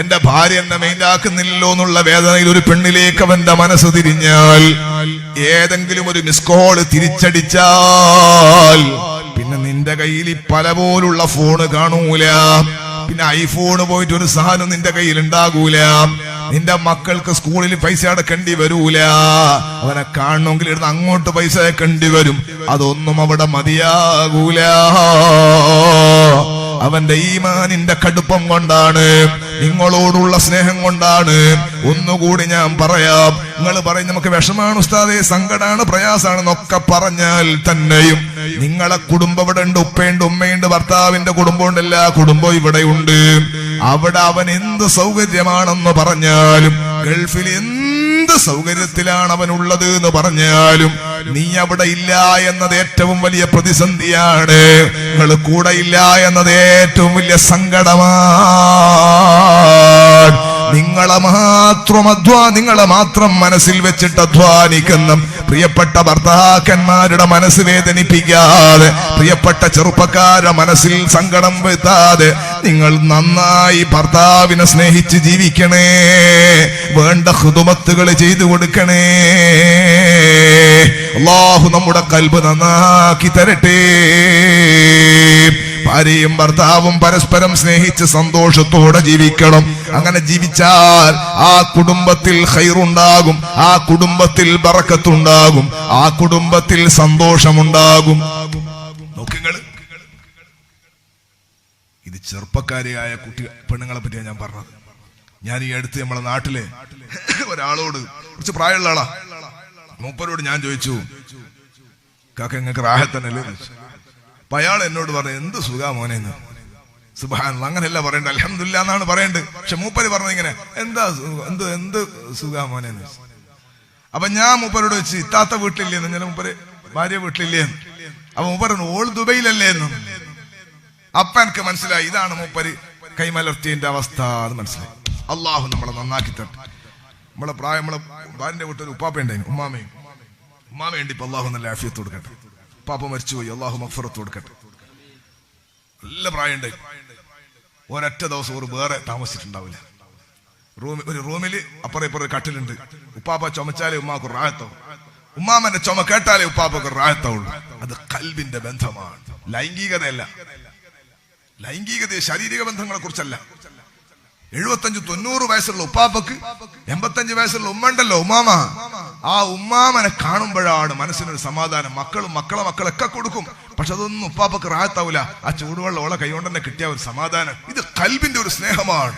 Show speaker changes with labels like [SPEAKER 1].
[SPEAKER 1] എന്റെ ഭാര്യ എന്നെ മെയിൻഡാക്കുന്നില്ലല്ലോ എന്നുള്ള വേദനയിൽ ഒരു പെണ്ണിലേക്ക് അവന്റെ മനസ്സ് തിരിഞ്ഞാൽ, ഏതെങ്കിലും ഒരു മിസ് കോൾ തിരിച്ചടിച്ചാൽ പിന്നെ നിന്റെ കയ്യിൽ പല പോലുള്ള ഫോണ് കാണൂല. പിന്നെ ഐഫോണ് പോയിട്ട് ഒരു സാധനം നിന്റെ കയ്യിൽ ഉണ്ടാകൂല. നിന്റെ മക്കൾക്ക് സ്കൂളിൽ പൈസ അടക്കേണ്ടി വരൂല. അവനെ കാണണമെങ്കിൽ ഇരുന്ന് അങ്ങോട്ട് പൈസ അയക്കേണ്ടി വരും. അതൊന്നും അവിടെ മതിയാകൂല. അവന്റെ ഈമാനിന്റെ കടുപ്പം കൊണ്ടാണ്, നിങ്ങളോടുള്ള സ്നേഹം കൊണ്ടാണ്. ഒന്നുകൂടി ഞാൻ പറയാം. നിങ്ങൾ പറയും നമുക്ക് വിഷമാണ് ഉസ്താദേ, സങ്കടാണ്, പ്രയാസാണെന്നൊക്കെ പറഞ്ഞാൽ തന്നെയും നിങ്ങളെ കുടുംബം ഇവിടെ ഉണ്ട്, ഉപ്പയുണ്ട്, ഉമ്മയുണ്ട്, ഭർത്താവിന്റെ കുടുംബമുണ്ട്, എല്ലാ കുടുംബവും ഇവിടെയുണ്ട്. അവിടെ അവൻ എന്ത് സൗകര്യമാണെന്ന് പറഞ്ഞാലും, ഗൾഫിൽ എന്ത് സൗകര്യത്തിലാണ് അവനുള്ളത് എന്ന് പറഞ്ഞാലും, നീ അവിടെ ഇല്ല എന്നത് ഏറ്റവും വലിയ പ്രതിസന്ധിയാണ്. നിങ്ങൾ കൂടെ ഇല്ല എന്നത് ഏറ്റവും വലിയ സങ്കടമാണ്. നിങ്ങളെ മാത്രം മനസ്സിൽ വെച്ചിട്ട് അധ്വാനിക്കുന്ന പ്രിയപ്പെട്ട ഭർത്താക്കന്മാരുടെ മനസ്സ് വേദനിപ്പിക്കാതെ, പ്രിയപ്പെട്ട ചെറുപ്പക്കാരുടെ മനസ്സിൽ സങ്കടം വരുത്താതെ നിങ്ങൾ നന്നായി ഭർത്താവിനെ സ്നേഹിച്ച് ജീവിക്കണേ. വേണ്ട ഖുദുമത്തുകൾ ചെയ്തു കൊടുക്കണേ. അല്ലാഹു നമ്മുടെ ഖൽബ് നന്നാക്കി തരട്ടെ. ഭാര്യയും ഭർത്താവും പരസ്പരം സ്നേഹിച്ച് സന്തോഷത്തോടെ ജീവിക്കണം. അങ്ങനെ ജീവിച്ചാൽ ആ കുടുംബത്തിൽ ഖൈറുണ്ടാകും, ആ കുടുംബത്തിൽ ബറക്കത്തുണ്ടാകും, ആ കുടുംബത്തിൽ സന്തോഷമുണ്ടാകും. നോക്കുങ്ങൾ, ഇത് ചെറുപ്പക്കാരിയായ പെണ്ണുങ്ങളെ പറ്റിയാണ് ഞാൻ പറഞ്ഞത്. ഞാൻ ഈ അടുത്ത് നമ്മളെ നാട്ടിലെ ഒരാളോട്, കുറച്ച് പ്രായമുള്ള ആളാ, മൂപ്പരോട് ഞാൻ ചോദിച്ചു, കാക്ക നിങ്ങൾക്ക് റാഹത്തന്നല്ലേ? അപ്പൊ അയാൾ എന്നോട് പറഞ്ഞു, എന്ത് സുഖാ മോനെന്ന്. സുബ്ഹാനല്ലാഹ്, അങ്ങനെയല്ല പറയണ്ട, അൽഹംദുലില്ലാഹ് എന്നാണ് പറയേണ്ടത്. പക്ഷെ മൂപ്പര് പറഞ്ഞത് ഇങ്ങനെ, എന്ത് സുഖാ മോനെന്ന്. അപ്പൊ ഞാൻ മൂപ്പരോട് വെച്ച്, ഇത്താത്ത വീട്ടിലില്ലേന്ന്, ഞാൻ മൂപ്പര് ഭാര്യ വീട്ടിലില്ലേന്ന്. അപ്പൊ മൂപ്പര് ഓൾ ദുബൈയിലല്ലേന്നു. അപ്പൊ എനിക്ക് മനസ്സിലായി, ഇതാണ് മൂപ്പര് കൈമലർത്തിയതിന്റെ അവസ്ഥ എന്ന് മനസ്സിലായി. അള്ളാഹു നമ്മളെ നന്നാക്കി തട്ടെ. നമ്മളെ ഭാര്യന്റെ വീട്ടിൽ ഉപ്പാപ്പയുണ്ടായിരുന്നു, ഉമ്മാമയുണ്ട്. ഇപ്പൊ അള്ളാഹു നല്ല ആഫിയത്ത് കൊടുക്കട്ടെ. പാപ്പ മരിച്ചുപോയി, അള്ളാഹു മഗ്ഫിറത്ത് കൊടുക്കട്ടെ. നല്ല പ്രായമുണ്ട്. ഒരൊറ്റ ദിവസം ഒരു വേറെ താമസിച്ചിട്ടുണ്ടാവില്ല. ഒരു റൂമില് അപ്പുറം ഇപ്പുറം കട്ടിലുണ്ട്. ഉപ്പാപ്പ ചുമച്ചാലേ ഉമ്മാക്ക് റാഹത്താവും, ഉമ്മാമന്റെ ചുമ കേട്ടാലേ ഉപ്പാപ്പക്ക് റാഹത്താവുള്ളൂ. അത് ഖൽബിന്റെ ബന്ധമാണ്, ലൈംഗികതയല്ല. ലൈംഗികത ശാരീരിക ബന്ധങ്ങളെ കുറിച്ചല്ല. 75-90 വയസ്സുള്ള ഉപ്പാപ്പക്ക് 85 വയസ്സുള്ള ഉമ്മ ഉണ്ടല്ലോ, ഉമ്മാമ. ആ ഉമ്മാമനെ കാണുമ്പോഴാണ് മനസ്സിനൊരു സമാധാനം. മക്കളൊക്കെ കൊടുക്കും, പക്ഷെ അതൊന്നും ഉപ്പാപ്പക്ക് റാഹത്താവൂല. ആ ചൂടുവെള്ളം ഓളെ കൈകൊണ്ട് തന്നെ കിട്ടിയ ഒരു സമാധാനം. ഇത് ഖൽബിന്റെ ഒരു സ്നേഹമാണ്.